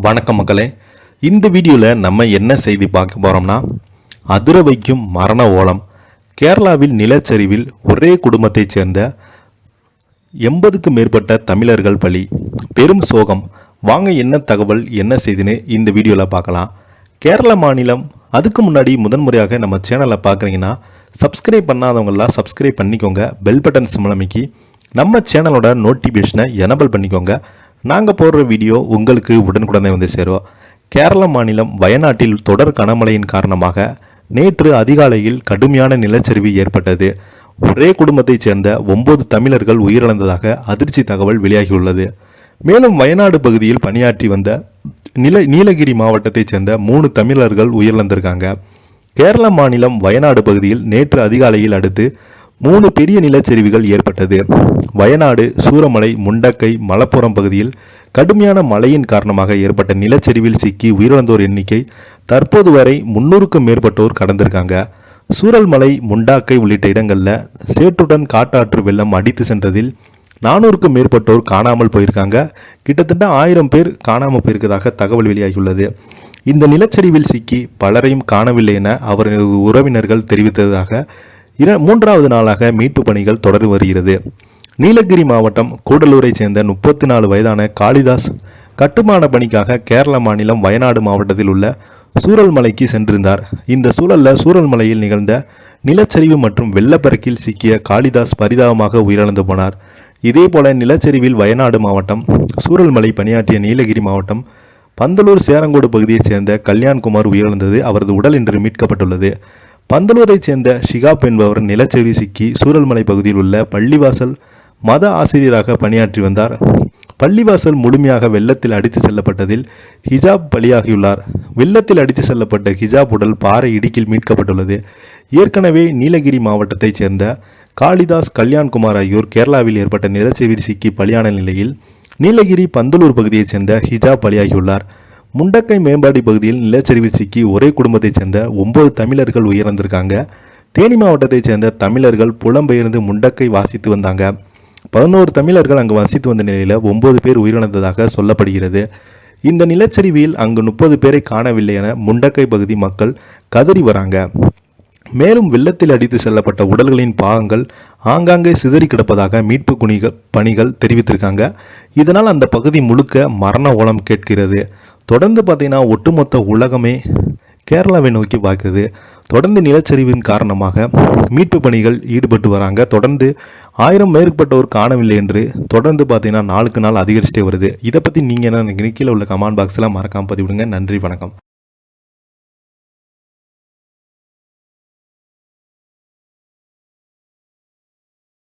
வணக்கம் மக்களே. இந்த வீடியோவில் நம்ம என்ன செய்தி பார்க்க போகிறோம்னா, அதிர வைக்கும் மரண ஓலம். கேரளாவில் நிலச்சரிவில் ஒரே குடும்பத்தைச் சேர்ந்த 80க்கும் மேற்பட்ட தமிழர்கள் பலி. பெரும் சோகம். வாங்க என்ன தகவல் என்ன செய்தின்னு இந்த வீடியோவில் பார்க்கலாம். கேரள மாநிலம். அதுக்கு முன்னாடி முதன்முறையாக நம்ம சேனலை பார்க்குறீங்கன்னா சப்ஸ்கிரைப் பண்ணாதவங்களாம் சப்ஸ்கிரைப் பண்ணிக்கோங்க. பெல் பட்டன் சிம்லமைக்கி நம்ம சேனலோட நோட்டிஃபிகேஷனை எனபிள் பண்ணிக்கோங்க. நாங்கள் போடுற வீடியோ உங்களுக்கு உடனுக்குடனே வந்து சேரும். கேரள மாநிலம் வயநாட்டில் தொடர் கனமழையின் காரணமாக நேற்று அதிகாலையில் கடுமையான நிலச்சரிவு ஏற்பட்டது. ஒரே குடும்பத்தைச் சேர்ந்த 9 தமிழர்கள் உயிரிழந்ததாக அதிர்ச்சி தகவல் வெளியாகியுள்ளது. மேலும் வயநாடு பகுதியில் பணியாற்றி வந்த நீலகிரி மாவட்டத்தைச் சேர்ந்த 3 தமிழர்கள் உயிரிழந்திருக்காங்க. கேரள மாநிலம் வயநாடு பகுதியில் நேற்று அதிகாலையில் அடுத்து 3 பெரிய நிலச்சரிவுகள் ஏற்பட்டது. வயநாடு, சூரமலை, முண்டக்கை, மலப்புரம் பகுதியில் கடுமையான மழையின் காரணமாக ஏற்பட்ட நிலச்சரிவில் சிக்கி உயிரிழந்தோர் எண்ணிக்கை தற்போது வரை 300க்கும் மேற்பட்டோர் கடந்திருக்காங்க. சூரல்மலை, முண்டாக்கை உள்ளிட்ட இடங்களில் சேற்றுடன் காட்டாற்று வெள்ளம் அடித்து சென்றதில் 400க்கும் மேற்பட்டோர் காணாமல் போயிருக்காங்க. கிட்டத்தட்ட 1000 பேர் காணாமல் போயிருக்கதாக தகவல் வெளியாகியுள்ளது. இந்த நிலச்சரிவில் சிக்கி பலரையும் காணவில்லை என அவரது உறவினர்கள் தெரிவித்ததாக 3வது நாளாக மீட்பு பணிகள் தொடர்ந்து வருகிறது. நீலகிரி மாவட்டம் கூடலூரை சேர்ந்த 34 வயதான காளிதாஸ் கட்டுமான பணிக்காக கேரள மாநிலம் வயநாடு மாவட்டத்தில் உள்ள சூரல்மலைக்கு சென்றிருந்தார். இந்த சூழலில் சூரல்மலையில் நிகழ்ந்த நிலச்சரிவு மற்றும் வெள்ளப்பெருக்கில் சிக்கிய காளிதாஸ் பரிதாபமாக உயிரிழந்து போனார். இதேபோல நிலச்சரிவில் வயநாடு மாவட்டம், சூரல்மலை பணியாற்றிய நீலகிரி மாவட்டம் பந்தலூர் சேரங்கோடு பகுதியைச் சேர்ந்த கல்யாண்குமார் உயிரிழந்தது. அவரது உடல் இன்று மீட்கப்பட்டுள்ளது. பந்தலூரைச் சேர்ந்த ஷிகாப் என்பவர் நிலச்சரிவு சிக்கி சூரல்மலை பகுதியில் உள்ள பள்ளிவாசல் மத ஆசிரியராக பணியாற்றி வந்தார். பள்ளிவாசல் முழுமையாக வெள்ளத்தில் அடித்து செல்லப்பட்டதில் ஹிஜாப் பலியாகியுள்ளார். வெள்ளத்தில் அடித்து செல்லப்பட்ட ஹிஜாப் உடல் பாறை இடுக்கில் மீட்கப்பட்டுள்ளது. ஏற்கனவே நீலகிரி மாவட்டத்தைச் சேர்ந்த காளிதாஸ், கல்யாண்குமார் ஆகியோர் கேரளாவில் ஏற்பட்ட நிலச்சரிவில் சிக்கி பலியான நிலையில் நீலகிரி பந்தலூர் பகுதியைச் சேர்ந்த ஹிஜாப் பலியாகியுள்ளார். முண்டக்கை மேம்பாடி பகுதியில் நிலச்சரிவில் சிக்கி ஒரே குடும்பத்தைச் சேர்ந்த 9 தமிழர்கள் உயிரிழந்திருக்காங்க. தேனி மாவட்டத்தைச் சேர்ந்த தமிழர்கள் புலம்பெயர்ந்து முண்டக்கை வாசித்து வந்தாங்க. 11 தமிழர்கள் அங்கு வசித்து வந்த நிலையில் 9 பேர் உயிரிழந்ததாக சொல்லப்படுகிறது. இந்த நிலச்சரிவில் அங்கு 30 பேரை காணவில்லை என முண்டக்கை பகுதி மக்கள் கதறி வராங்க. மேலும் வெள்ளத்தில் அடித்து செல்லப்பட்ட உடல்களின் பாகங்கள் ஆங்காங்கே சிதறி கிடப்பதாக மீட்பு பணிகள் தெரிவித்திருக்காங்க. இதனால் அந்த பகுதி முழுக்க மரண ஓலம் கேட்கிறது. தொடர்ந்து பார்த்தீங்கன்னா ஒட்டுமொத்த உலகமே கேரளாவை நோக்கி பார்க்குது. தொடர்ந்து நிலச்சரிவின் காரணமாக மீட்பு பணிகள் ஈடுபட்டு வராங்க. தொடர்ந்து 1000 மேற்பட்டோர் காணவில்லை என்று தொடர்ந்து பார்த்தீங்கன்னா நாளுக்கு நாள் அதிகரிச்சுட்டே வருது. இதை பற்றி நீங்கள் என்ன நினைக்கிறீங்க? கீழே உள்ள கமெண்ட் பாக்ஸில் மறக்காமல் பதிவிடுங்க. நன்றி, வணக்கம்.